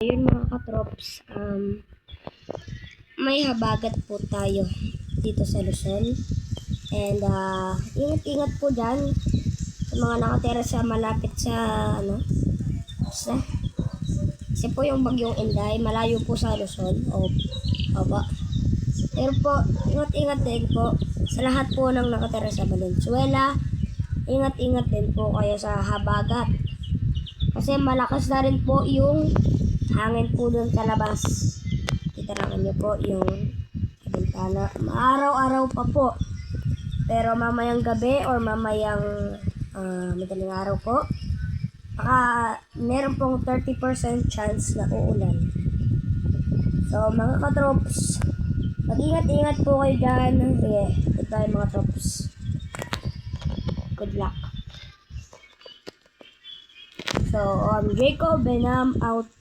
Ayun mga katrops, may habagat po tayo dito sa Luzon. And ingat-ingat po dyan sa mga nakatira sa malapit sa kasi po yung bagyong Inday, malayo po sa Luzon. Opo. Pero po, ingat-ingat din po sa lahat po ng nakatira sa Valenzuela. Ingat-ingat din po kayo sa habagat. Kasi malakas na rin po yung hangin po doon sa labas. Titirakan niyo po yung bintana. Araw-araw pa po. Pero mamayang gabi or mamayang madaling araw po, meron pong 30% chance na uulan. So mga katrops, mag-ingat-ingat po kayo dyan. Sige, goodbye mga trops. Good luck. So, Jacob Benam out.